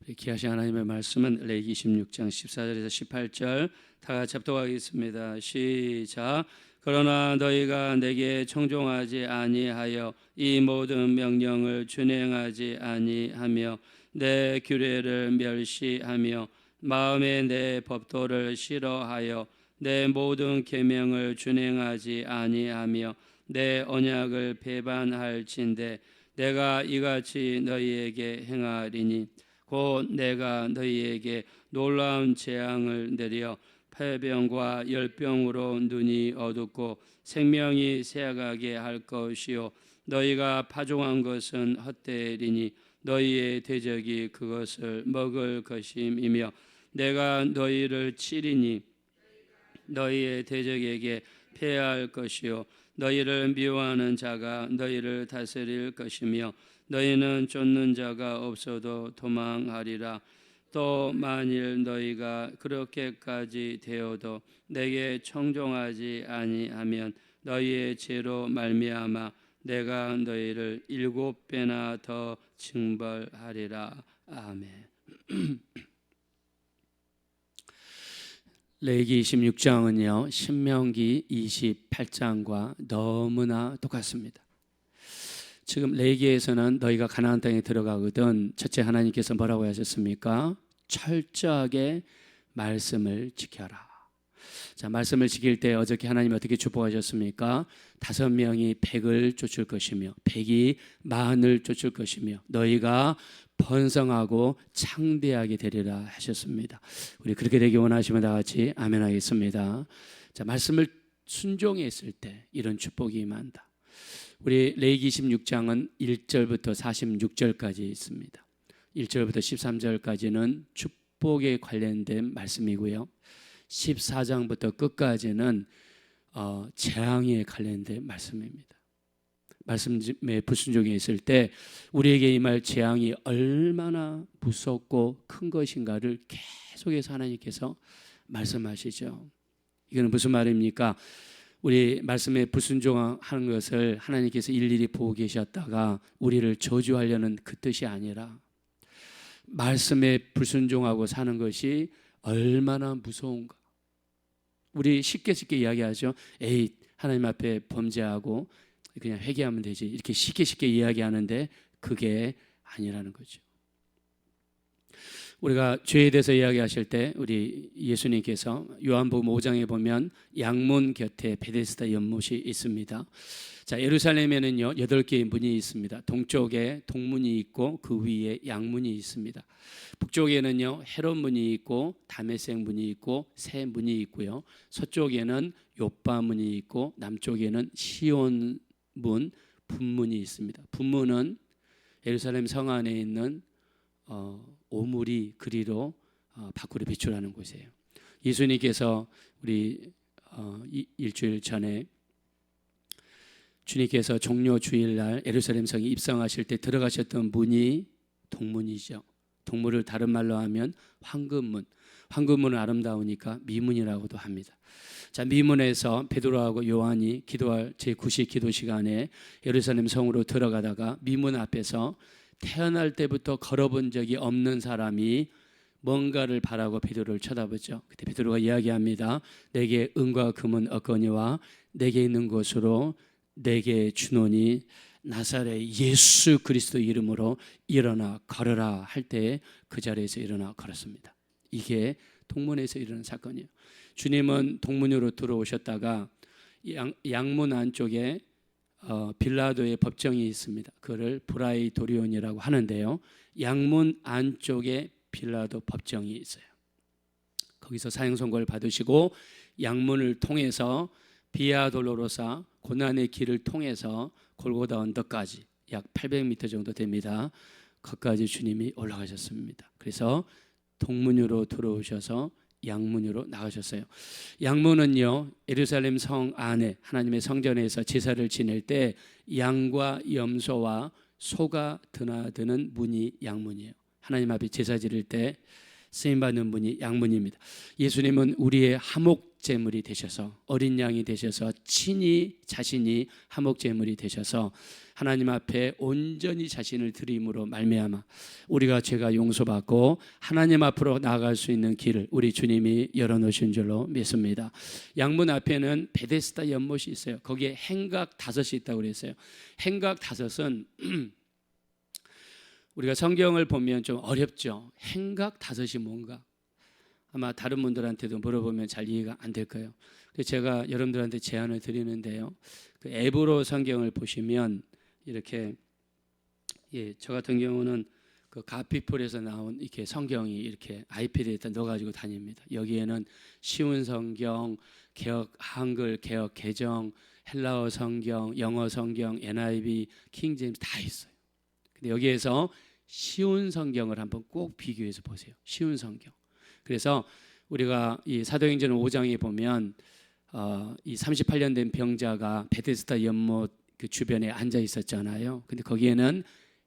귀하신 하나님의 말씀은 레위기 26장 14절에서 18절 다 같이 합독하겠습니다. 시작. 그러나 너희가 내게 청종하지 아니하여 이 모든 명령을 준행하지 아니하며 내 규례를 멸시하며 마음에 내 법도를 싫어하여 내 모든 계명을 준행하지 아니하며 내 언약을 배반할진대 내가 이같이 너희에게 행하리니 곧 내가 너희에게 놀라운 재앙을 내려 폐병과 열병으로 눈이 어둡고 생명이 새어가게 할 것이요 너희가 파종한 것은 헛되리니 너희의 대적이 그것을 먹을 것임이며 내가 너희를 치리니 너희의 대적에게 패할 것이요 너희를 미워하는 자가 너희를 다스릴 것이며 너희는 쫓는 자가 없어도 도망하리라. 또 만일 너희가 그렇게까지 되어도 내게 청종하지 아니하면 너희의 죄로 말미암아 내가 너희를 7배나 더 징벌하리라. 아멘. 레위기 26장은요 신명기 28장과 너무나 똑같습니다. 지금 레위기에서는 너희가 가나안 땅에 들어가거든 첫째 하나님께서 뭐라고 하셨습니까? 철저하게 말씀을 지켜라. 자, 말씀을 지킬 때 어저께 하나님 어떻게 축복하셨습니까? 5명이 100을 쫓을 것이며 100이 40을 쫓을 것이며 너희가 번성하고 창대하게 되리라 하셨습니다. 우리 그렇게 되기 원하시면 다 같이 아멘 하겠습니다. 자, 말씀을 순종했을 때 이런 축복이 임한다. 우리 레위기 26장은 1절부터 46절까지 있습니다. 1절부터 13절까지는 축복에 관련된 말씀이고요. 14장부터 끝까지는 재앙에 관련된 말씀입니다. 말씀에 불순종해 있을 때 우리에게 임할 재앙이 얼마나 무섭고 큰 것인가를 계속해서 하나님께서 말씀하시죠. 이거는 무슨 말입니까? 우리 말씀에 불순종하는 것을 하나님께서 일일이 보고 계셨다가 우리를 저주하려는 그 뜻이 아니라 말씀에 불순종하고 사는 것이 얼마나 무서운가. 우리 쉽게 이야기하죠. 에이, 하나님 앞에 범죄하고 그냥 회개하면 되지. 이렇게 쉽게 이야기하는데 그게 아니라는 거죠. 우리가 죄에 대해서 이야기하실 때 우리 예수님께서 요한복음 5장에 보면 양문 곁에 베데스다 연못이 있습니다. 자, 예루살렘에는요 8개의 문이 있습니다. 동쪽에 동문이 있고 그 위에 양문이 있습니다. 북쪽에는요 헤롯 문이 있고 다메섹 문이 있고 새 문이 있고요. 서쪽에는 욥바 문이 있고 남쪽에는 시온 문, 분문이 있습니다. 분문은 예루살렘 성 안에 있는 오물이 그리로 밖으로 비출하는 곳이에요. 예수님께서 우리 일주일 전에 주님께서 종료 주일날 예루살렘 성에 입성하실 때 들어가셨던 문이 동문이죠. 동문을 다른 말로 하면 황금문. 황금문은 아름다우니까 미문이라고도 합니다. 자, 미문에서 베드로하고 요한이 기도할 제9시 기도 시간에 예루살렘 성으로 들어가다가 미문 앞에서 태어날 때부터 걸어본 적이 없는 사람이 뭔가를 바라고 베드로를 쳐다보죠. 그때 베드로가 이야기합니다. 내게 은과 금은 없거니와 내게 있는 것으로 내게 주노니 나사렛 예수 그리스도 이름으로 일어나 걸어라 할 때 그 자리에서 일어나 걸었습니다. 이게 동문에서 일어난 사건이에요. 주님은 동문으로 들어오셨다가 양문 안쪽에 빌라도의 법정이 있습니다. 그거를 브라이도리온이라고 하는데요. 양문 안쪽에 빌라도 법정이 있어요. 거기서 사형 선고를 받으시고 양문을 통해서 비아 돌로로사 고난의 길을 통해서 골고다 언덕까지 약 800m 정도 됩니다. 거기까지 주님이 올라가셨습니다. 그래서 동문으로 들어오셔서 양문으로 나가셨어요. 양문은요 예루살렘 성 안에 하나님의 성전에서 제사를 지낼 때 양과 염소와 소가 드나드는 문이 양문이에요. 하나님 앞에 제사 지낼 때 쓰임받는 분이 양문입니다. 예수님은 우리의 화목제물이 되셔서, 어린 양이 되셔서 친히 자신이 화목제물이 되셔서 하나님 앞에 온전히 자신을 드림으로 말미암아 우리가 죄가 용서받고 하나님 앞으로 나아갈 수 있는 길을 우리 주님이 열어놓으신 줄로 믿습니다. 양문 앞에는 베데스다 연못이 있어요. 거기에 행각 5이 있다고 그랬어요. 행각 5은 우리가 성경을 보면 좀 어렵죠. 행각 5이 뭔가? 아마 다른 분들한테도 물어보면 잘 이해가 안 될 거예요. 그래서 제가 여러분들한테 제안을 드리는데요. 그 에브로 성경을 보시면 이렇게, 저 같은 경우는 그 가피풀에서 나온 이렇게 성경이 이렇게 아이패드에다 넣어가지고 다닙니다. 여기에는 쉬운 성경, 개역 한글 개역 개정, 헬라어 성경, 영어 성경, NIV, 킹제임스 다 있어요. 근데 여기에서 쉬운 성경을 한번 꼭 비교해서 보세요. 쉬운 성경. 그래서 우리가 이 사도행전 5장에 보면 이 38년 된 병자가 베데스다 연못 그 주변에 앉아 있었잖아요. 근데 거기에는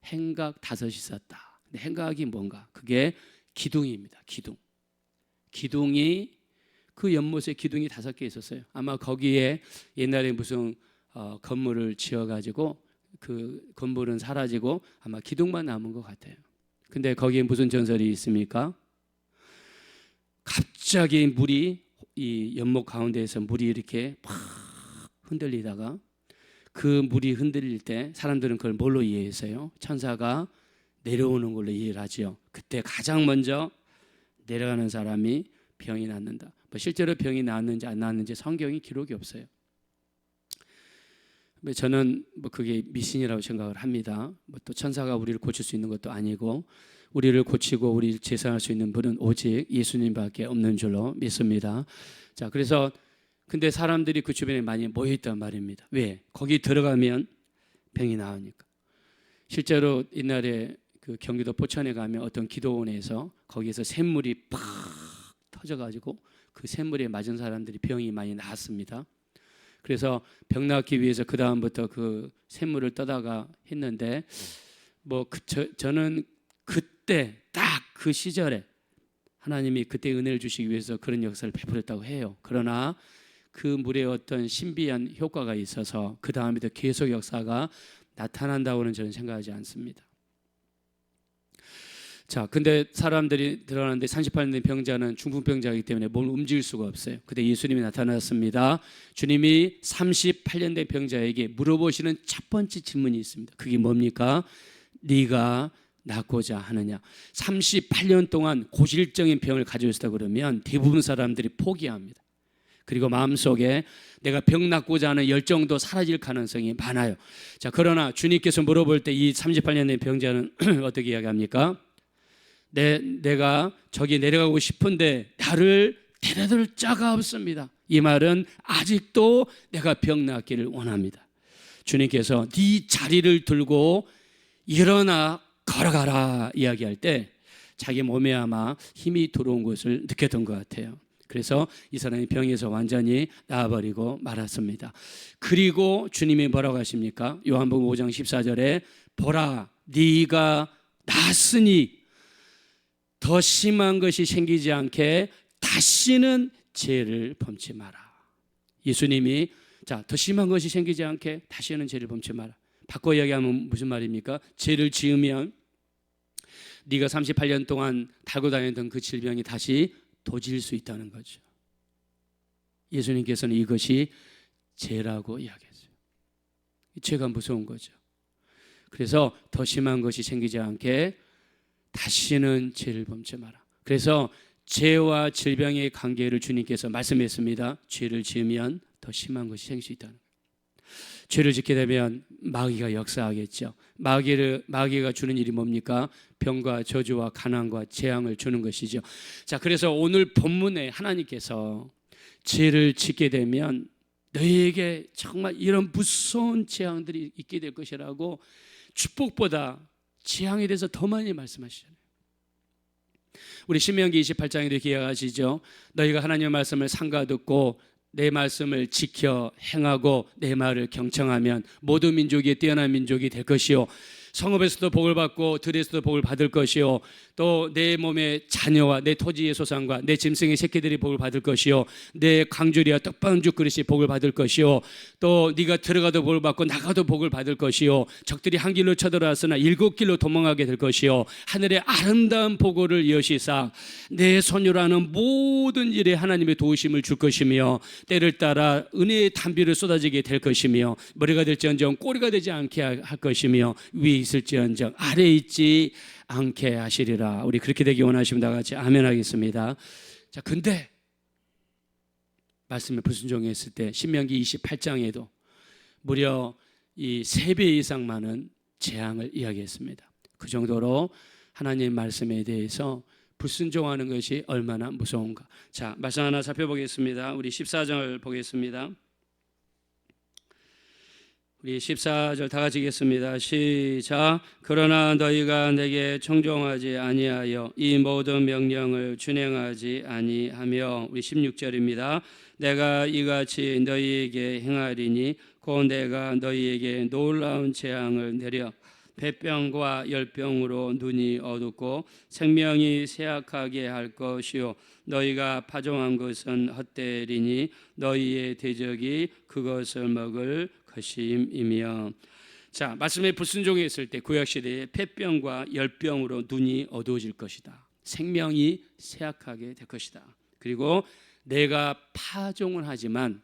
행각 5이 있었다. 근데 행각이 뭔가? 그게 기둥입니다. 기둥이 그 연못에 기둥이 5개 있었어요. 아마 거기에 옛날에 무슨 건물을 지어가지고 그 건물은 사라지고 아마 기둥만 남은 것 같아요. 근데 거기에 무슨 전설이 있습니까? 갑자기 물이 이 연못 가운데에서 물이 이렇게 팍 흔들리다가 그 물이 흔들릴 때 사람들은 그걸 뭘로 이해했어요? 천사가 내려오는 걸로 이해를 하죠. 그때 가장 먼저 내려가는 사람이 병이 낫는다. 실제로 병이 나았는지 안 나았는지 성경이 기록이 없어요. 저는 그게 미신이라고 생각을 합니다. 또 천사가 우리를 고칠 수 있는 것도 아니고 우리를 고치고 우리를 제사할 수 있는 분은 오직 예수님밖에 없는 줄로 믿습니다. 자, 그래서 근데 사람들이 그 주변에 많이 모여 있단 말입니다. 왜? 거기 들어가면 병이 나으니까. 실제로 옛날에 그 경기도 포천에 가면 어떤 기도원에서 거기에서 샘물이 팍 터져가지고 그 샘물에 맞은 사람들이 병이 많이 나았습니다. 그래서 병 낫기 위해서 그 다음부터 그 샘물을 떠다가 했는데 저는 그때 딱 그 시절에 하나님이 그때 은혜를 주시기 위해서 그런 역사를 베풀었다고 해요. 그러나 그 물에 어떤 신비한 효과가 있어서 그 다음에도 계속 역사가 나타난다고는 저는 생각하지 않습니다. 자, 근데 사람들이 들어가는데 38년 된 병자는 중풍병자이기 때문에 몸을 움직일 수가 없어요. 근데 예수님이 나타났습니다. 주님이 38년 된 병자에게 물어보시는 첫 번째 질문이 있습니다. 그게 뭡니까? 네가 낫고자 하느냐. 38년 동안 고질적인 병을 가지고 있었다 그러면 대부분 사람들이 포기합니다. 그리고 마음속에 내가 병 낫고자 하는 열정도 사라질 가능성이 많아요. 자, 그러나 주님께서 물어볼 때 이 38년 된 병자는 어떻게 이야기합니까? 내가 저기 내려가고 싶은데 나를 데려들 자가 없습니다. 이 말은 아직도 내가 병 낫기를 원합니다. 주님께서 네 자리를 들고 일어나 걸어가라 이야기할 때 자기 몸에 아마 힘이 들어온 것을 느꼈던 것 같아요. 그래서 이 사람이 병에서 완전히 나아버리고 말았습니다. 그리고 주님이 뭐라고 하십니까? 요한복음 5장 14절에 보라 네가 낫으니 더 심한 것이 생기지 않게 다시는 죄를 범치 마라. 예수님이 더 심한 것이 생기지 않게 다시는 죄를 범치 마라. 바꿔 이야기하면 무슨 말입니까? 죄를 지으면 네가 38년 동안 달고 다니던 그 질병이 다시 도질 수 있다는 거죠. 예수님께서는 이것이 죄라고 이야기했어요. 죄가 무서운 거죠. 그래서 더 심한 것이 생기지 않게 다시는 죄를 범치 마라. 그래서 죄와 질병의 관계를 주님께서 말씀했습니다. 죄를 지으면 더 심한 것이 생길 수 있다는 거예요. 죄를 짓게 되면 마귀가 역사하겠죠. 마귀가 주는 일이 뭡니까? 병과 저주와 가난과 재앙을 주는 것이죠. 자, 그래서 오늘 본문에 하나님께서 죄를 짓게 되면 너희에게 정말 이런 무서운 재앙들이 있게 될 것이라고 축복보다 재앙에 대해서 더 많이 말씀하시잖아요. 우리 신명기 28장에 이렇게 이야기하시죠. 너희가 하나님의 말씀을 삼가 듣고 내 말씀을 지켜 행하고 내 말을 경청하면 모든 민족이 뛰어난 민족이 될 것이요 성읍에서도 복을 받고 들에서도 복을 받을 것이요 또 내 몸의 자녀와 내 토지의 소산과 내 짐승의 새끼들이 복을 받을 것이요 내 강주리와 떡반죽 그릇이 복을 받을 것이요 또 네가 들어가도 복을 받고 나가도 복을 받을 것이요 적들이 한 길로 쳐들어왔으나 7길로 도망하게 될 것이요 하늘의 아름다운 보고를 이어시사 내 손으로하는 모든 일에 하나님의 도우심을 줄 것이며 때를 따라 은혜의 단비를 쏟아지게 될 것이며 머리가 될지언정 꼬리가 되지 않게 할 것이며 위에 있을지언정 아래에 있지 않게 하시리라. 우리 그렇게 되기 원하시면 다 같이 아멘 하겠습니다. 자, 근데 말씀에 불순종했을 때 신명기 28장에도 무려 이 3배 이상 많은 재앙을 이야기했습니다. 그 정도로 하나님 말씀에 대해서 불순종하는 것이 얼마나 무서운가. 자, 말씀 하나 살펴보겠습니다. 우리 14절 보겠습니다. 우리 14절 다 같이 읽겠습니다. 시작. 그러나 너희가 내게 청종하지 아니하여 이 모든 명령을 준행하지 아니하며, 우리 16절입니다. 내가 이같이 너희에게 행하리니 곧 내가 너희에게 놀라운 재앙을 내려 폐병과 열병으로 눈이 어둡고 생명이 쇠약하게 할 것이요 너희가 파종한 것은 헛되리니 너희의 대적이 그것을 먹을 것임이며. 자, 말씀에 불순종했을 때 구약시대에 폐병과 열병으로 눈이 어두워질 것이다. 생명이 쇠약하게 될 것이다. 그리고 내가 파종을 하지만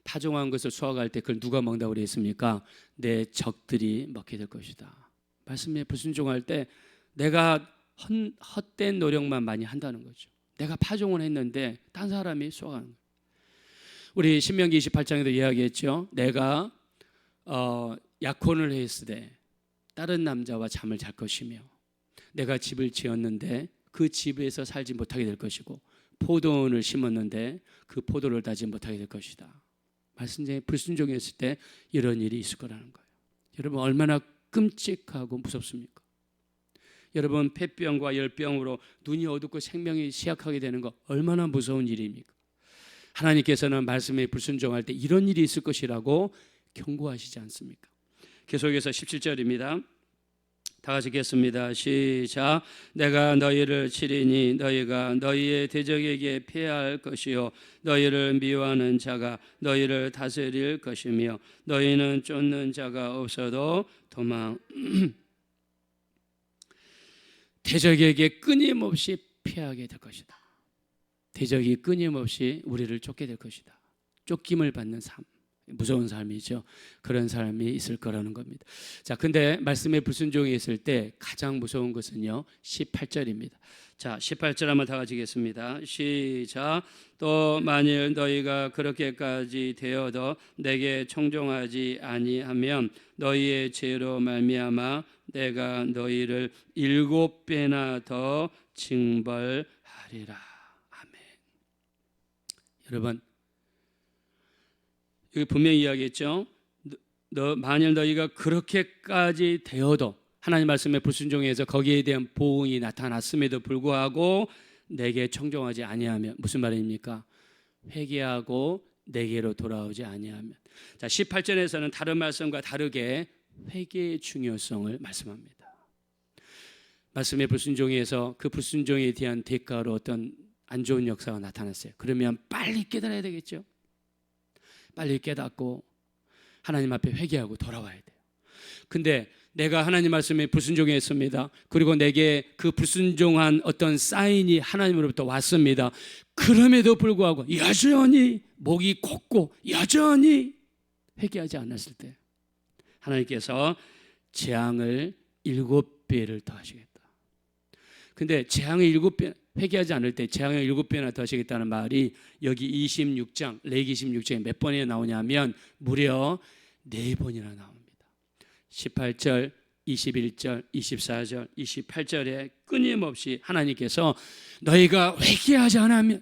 파종한 것을 수확할 때 그걸 누가 먹는다고 그랬습니까? 내 적들이 먹게 될 것이다. 말씀에 불순종할 때 내가 헛된 노력만 많이 한다는 거죠. 내가 파종을 했는데 딴 사람이 수확하는 거예요. 우리 신명기 28장에도 이야기했죠. 내가 약혼을 했을 때 다른 남자와 잠을 잘 것이며 내가 집을 지었는데 그 집에서 살지 못하게 될 것이고 포도원을 심었는데 그 포도를 따지 못하게 될 것이다. 말씀에 불순종했을 때 이런 일이 있을 거라는 거예요. 여러분 얼마나 끔찍하고 무섭습니까? 여러분 폐병과 열병으로 눈이 어둡고 생명이 쇠약하게 되는 거 얼마나 무서운 일입니까? 하나님께서는 말씀에 불순종할 때 이런 일이 있을 것이라고 경고하시지 않습니까? 계속해서 17절입니다. 다 같이 읽겠습니다. 시작. 내가 너희를 치리니 너희가 너희의 대적에게 패할 것이요 너희를 미워하는 자가 너희를 다스릴 것이며 너희는 쫓는 자가 없어도 도망 대적에게 끊임없이 패하게 될 것이다. 대적이 끊임없이 우리를 쫓게 될 것이다. 쫓김을 받는 삶, 무서운 삶이죠. 그런 사람이 있을 거라는 겁니다. 자, 근데 말씀에 불순종이 있을 때 가장 무서운 것은요 18절입니다. 자, 18절 한번 다 같이 읽겠습니다. 시작. 또 만일 너희가 그렇게까지 되어도 내게 청종하지 아니하면 너희의 죄로 말미암아 내가 너희를 7배나 더 징벌하리라. 여러분 여기 분명히 이야기했죠. 만일 너희가 그렇게까지 되어도 하나님 말씀에 불순종해서 거기에 대한 보응이 나타났음에도 불구하고 내게 청종하지 아니하면 무슨 말입니까? 회개하고 내게로 돌아오지 아니하면. 자, 18절에서는 다른 말씀과 다르게 회개의 중요성을 말씀합니다. 말씀에 불순종해서 그 불순종에 대한 대가로 어떤 안 좋은 역사가 나타났어요. 그러면 빨리 깨달아야 되겠죠. 빨리 깨닫고 하나님 앞에 회개하고 돌아와야 돼요. 근데 내가 하나님 말씀에 불순종했습니다. 그리고 내게 그 불순종한 어떤 사인이 하나님으로부터 왔습니다. 그럼에도 불구하고 여전히 목이 곱고 여전히 회개하지 않았을 때 하나님께서 재앙을 7배를 더하시겠다. 근데 재앙을 7배 회개하지 않을 때 재앙을 7배나 더하시겠다는 말이 여기 26장 레위기 26장에 몇 번이나 나오냐면 무려 4번이나 나옵니다. 18절, 21절, 24절, 28절에 끊임없이 하나님께서 너희가 회개하지 않으면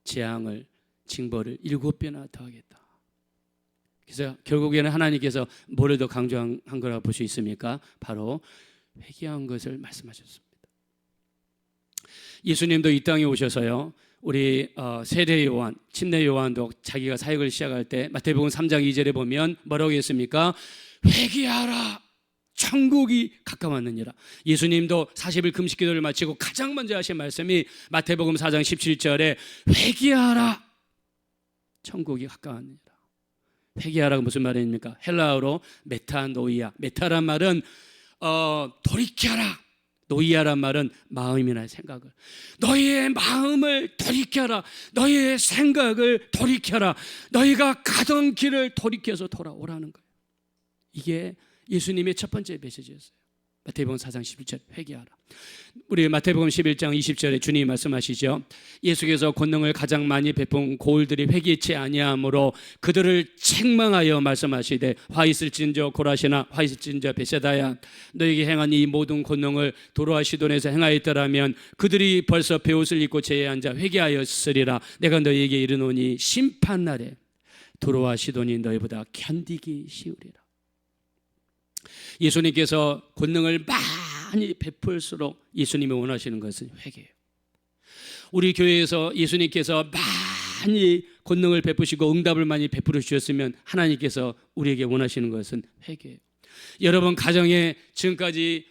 재앙을 징벌을 7배나 더하겠다. 그래서 결국에는 하나님께서 뭐를 더 강조한 거라고 볼 수 있습니까? 바로 회개한 것을 말씀하셨습니다. 예수님도 이 땅에 오셔서요 우리 세례 요한, 침례 요한도 자기가 사역을 시작할 때 마태복음 3장 2절에 보면 뭐라고 했습니까? 회개하라. 천국이 가까웠느니라. 예수님도 40일 금식 기도를 마치고 가장 먼저 하신 말씀이 마태복음 4장 17절에 회개하라, 천국이 가까웠느니라. 회개하라가 무슨 말입니까? 헬라어로 메타노이아. 메타란 말은 돌이켜라. 노이아란 말은 마음이나 생각을. 너희의 마음을 돌이켜라. 너희의 생각을 돌이켜라. 너희가 가던 길을 돌이켜서 돌아오라는 거예요. 이게 예수님의 첫 번째 메시지였어요. 마태복음 4장 11절 회개하라. 우리 마태복음 11장 20절에 주님이 말씀하시죠. 예수께서 권능을 가장 많이 베푼 고을들이 회개치 아니하므로 그들을 책망하여 말씀하시되 화 있을진저 고라시나 화 있을진저 베세다야, 너에게 행한 이 모든 권능을 도로와 시돈에서 행하였더라면 그들이 벌써 베옷을 입고 제에 앉아 회개하였으리라. 내가 너희에게 이르노니 심판날에 도로와 시돈이 너희보다 견디기 쉬우리라. 예수님께서 권능을 많이 베풀수록 예수님이 원하시는 것은 회개예요. 우리 교회에서 예수님께서 많이 권능을 베푸시고 응답을 많이 베풀어 주셨으면 하나님께서 우리에게 원하시는 것은 회개예요. 여러분 가정에 지금까지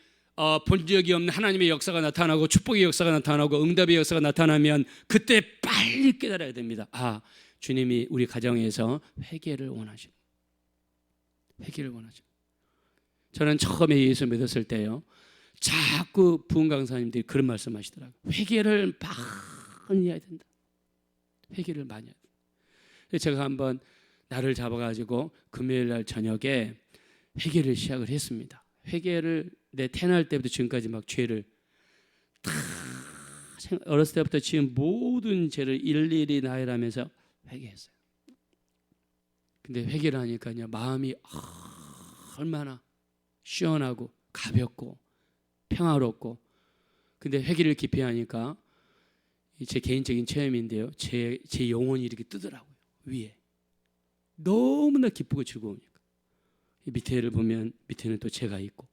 본 적이 없는 하나님의 역사가 나타나고 축복의 역사가 나타나고 응답의 역사가 나타나면 그때 빨리 깨달아야 됩니다. 주님이 우리 가정에서 회개를 원하십니다. 회개를 원하십니다. 저는 처음에 예수 믿었을 때요, 자꾸 부흥 강사님들이 그런 말씀하시더라고요. 회개를 많이 해야 된다. 회개를 많이 해야 된다. 그래서 제가 한번 날을 잡아가지고 금요일 날 저녁에 회개를 시작을 했습니다. 회개를 내 태어날 때부터 지금까지 막 죄를 다 어렸을 때부터 지금 모든 죄를 일일이 나열하면서 회개했어요. 근데 회개를 하니까요, 마음이 얼마나 시원하고 가볍고 평화롭고. 근데 회개를 깊이 하니까 제 개인적인 체험인데요, 제 영혼이 이렇게 뜨더라고요. 위에 너무나 기쁘고 즐거우니까. 밑에를 보면 밑에는 또 죄가 있고.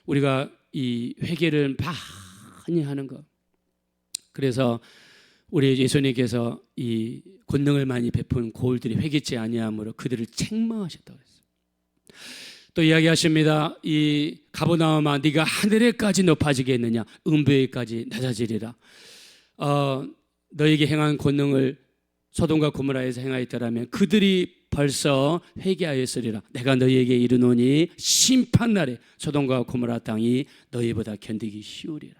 우리가 이 회개를 많이 하는 것, 그래서 우리 예수님께서 이 권능을 많이 베푼 고을들이 회개치 아니하므로 그들을 책망하셨다고 했어요. 또 이야기하십니다. 이 가버나움아, 네가 하늘에까지 높아지겠느냐, 음부에까지 낮아지리라. 너에게 행한 권능을 소돔과 고모라에서 행하였더라면 그들이 벌써 회개하였으리라. 내가 너희에게 이르노니 심판날에 소돔과 고모라 땅이 너희보다 견디기 쉬우리라.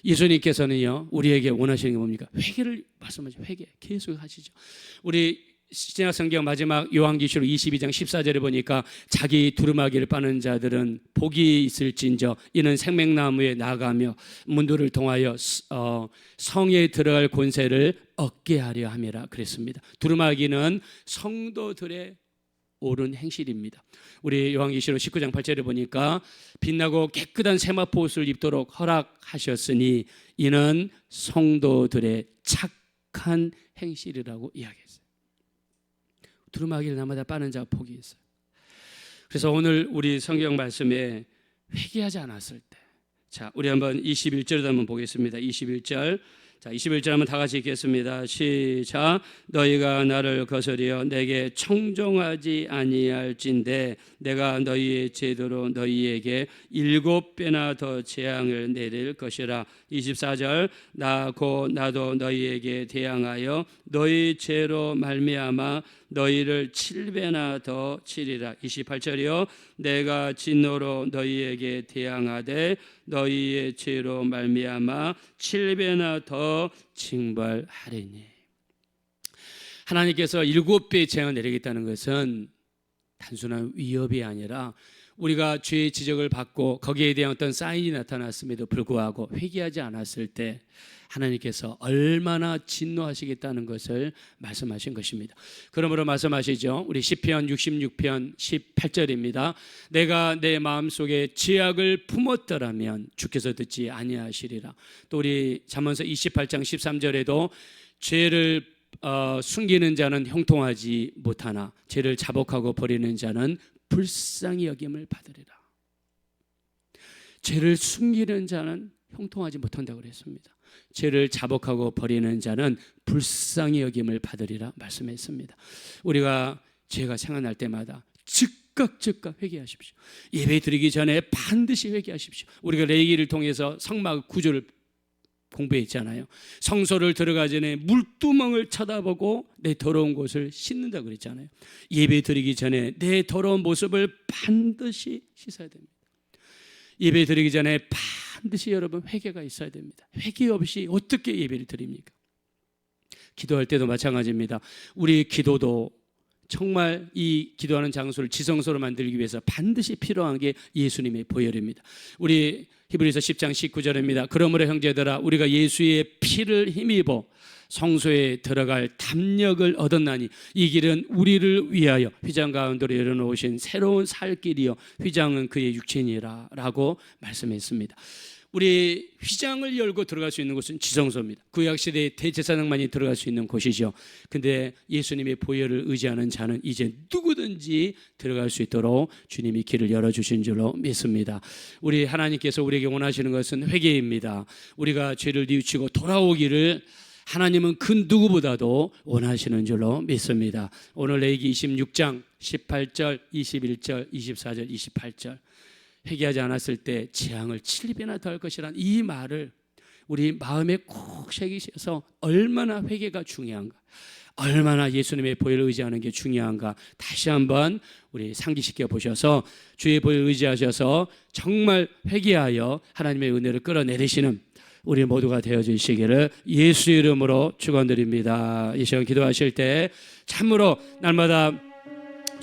예수님께서는요, 우리에게 원하시는 게 뭡니까? 회개를 말씀하시죠. 회개 계속 하시죠. 우리 신약 성경 마지막 요한계시록 22장 14절에 보니까 자기 두루마기를 빠는 자들은 복이 있을진저 이는 생명나무에 나가며 문들을 통하여 성에 들어갈 권세를 얻게 하려 함이라 그랬습니다. 두루마기는 성도들의 옳은 행실입니다. 우리 요한계시록 19장 8절에 보니까 빛나고 깨끗한 세마포 옷을 입도록 허락하셨으니 이는 성도들의 착한 행실이라고 이야기했어요. 두루마기를 나마다 빠는 자가 복이 있어요. 그래서 오늘 우리 성경 말씀에 회개하지 않았을 때, 자, 우리 한번 21절도 한번 보겠습니다. 21절. 자, 21절 한번 다 같이 읽겠습니다. 시작. 너희가 나를 거스려 내게 청종하지 아니할진대 내가 너희의 제도로 너희에게 7배나 더 재앙을 내릴 것이라. 24절. 나도 너희에게 대항하여 너희 죄로 말미암아 너희를 7배나 더 치리라. 28절이요. 내가 진노로 너희에게 대항하되 너희의 죄로 말미암아 7배나 더 징벌하리니. 하나님께서 7배의 재앙을 내리겠다는 것은 단순한 위협이 아니라 우리가 죄의 지적을 받고 거기에 대한 어떤 사인이 나타났음에도 불구하고 회개하지 않았을 때 하나님께서 얼마나 진노하시겠다는 것을 말씀하신 것입니다. 그러므로 말씀하시죠. 우리 시편 66편 18절입니다. 내가 내 마음속에 죄악을 품었더라면 주께서 듣지 아니하시리라. 또 우리 잠언서 28장 13절에도 죄를 숨기는 자는 형통하지 못하나 죄를 자복하고 버리는 자는 불쌍히 여김을 받으리라. 죄를 숨기는 자는 형통하지 못한다고 그랬습니다. 죄를 자복하고 버리는 자는 불쌍히 여김을 받으리라 말씀했습니다. 우리가 죄가 생각날 때마다 즉각 회개하십시오. 예배 드리기 전에 반드시 회개하십시오. 우리가 레위기를 통해서 성막 구조를 공부했잖아요. 성소를 들어가기 전에 물두멍을 쳐다보고 내 더러운 곳을 씻는다고 그랬잖아요. 예배 드리기 전에 내 더러운 모습을 반드시 씻어야 됩니다. 예배 드리기 전에 반드시 여러분 회개가 있어야 됩니다. 회개 없이 어떻게 예배를 드립니까? 기도할 때도 마찬가지입니다. 우리 기도도 정말 이 기도하는 장소를 지성소로 만들기 위해서 반드시 필요한 게 예수님의 보혈입니다. 우리 히브리서 10장 19절입니다. 그러므로 형제들아 우리가 예수의 피를 힘입어 성소에 들어갈 담력을 얻었나니 이 길은 우리를 위하여 휘장 가운데로 열어놓으신 새로운 살 길이요 휘장은 그의 육체니라 라고 말씀했습니다. 우리 휘장을 열고 들어갈 수 있는 곳은 지성소입니다. 구약시대에 대제사장만이 들어갈 수 있는 곳이죠. 근데 예수님의 보혈을 의지하는 자는 이제 누구든지 들어갈 수 있도록 주님이 길을 열어주신 줄로 믿습니다. 우리 하나님께서 우리에게 원하시는 것은 회개입니다. 우리가 죄를 뉘우치고 돌아오기를 하나님은 그 누구보다도 원하시는 줄로 믿습니다. 오늘 레위기 26장 18절, 21절, 24절, 28절 회개하지 않았을 때 재앙을 7배나 더할 것이라는 이 말을 우리 마음에 꼭 새기셔서 얼마나 회개가 중요한가, 얼마나 예수님의 보혈을 의지하는 게 중요한가 다시 한번 우리 상기시켜 보셔서 주의 보혈을 의지하셔서 정말 회개하여 하나님의 은혜를 끌어내리시는 우리 모두가 되어주시기를 예수 이름으로 축원드립니다. 이 시간 기도하실 때 참으로 날마다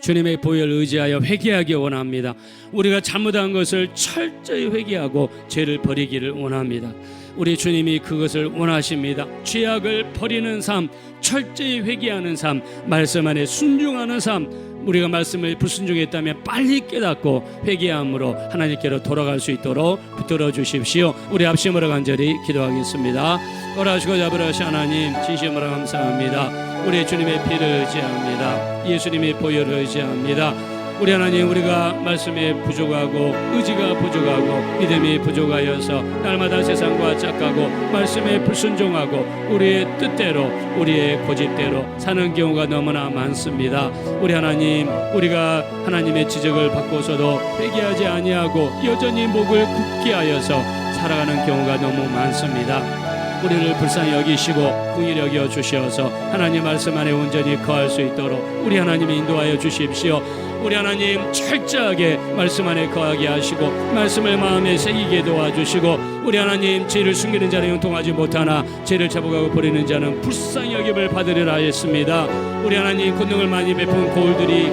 주님의 보혈을 의지하여 회개하기 원합니다. 우리가 잘못한 것을 철저히 회개하고 죄를 버리기를 원합니다. 우리 주님이 그것을 원하십니다. 죄악을 버리는 삶, 철저히 회개하는 삶, 말씀 안에 순종하는 삶, 우리가 말씀을 불순종했다면 빨리 깨닫고 회개함으로 하나님께로 돌아갈 수 있도록 붙들어 주십시오. 우리 합심으로 간절히 기도하겠습니다. 거라시고 잡으라시 하나님 진심으로 감사합니다. 우리 주님의 피를 의지합니다. 예수님의 보혈을 의지합니다. 우리 하나님, 우리가 말씀에 부족하고 의지가 부족하고 믿음이 부족하여서 날마다 세상과 짝가고 말씀에 불순종하고 우리의 뜻대로 우리의 고집대로 사는 경우가 너무나 많습니다. 우리 하나님, 우리가 하나님의 지적을 받고서도 회개하지 아니하고 여전히 목을 굳게 하여서 살아가는 경우가 너무 많습니다. 우리를 불쌍히 여기시고 긍휼히 여겨 주시어서 하나님 말씀 안에 온전히 거할 수 있도록 우리 하나님이 인도하여 주십시오. 우리 하나님 철저하게 말씀 안에 거하게 하시고 말씀을 마음에 새기게 도와주시고 우리 하나님 죄를 숨기는 자는 형통하지 못하나 죄를 자복하고 버리는 자는 불쌍히 여김을 받으리라 했습니다. 우리 하나님 권능을 많이 베푼 고울들이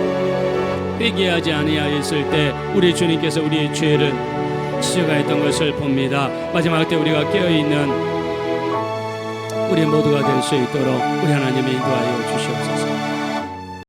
회개하지 아니하였을 때 우리 주님께서 우리의 죄를 지적하였던 것을 봅니다. 마지막 때 우리가 깨어있는 우리 모두가 될 수 있도록 우리 하나님의 인도하여 주시옵소서.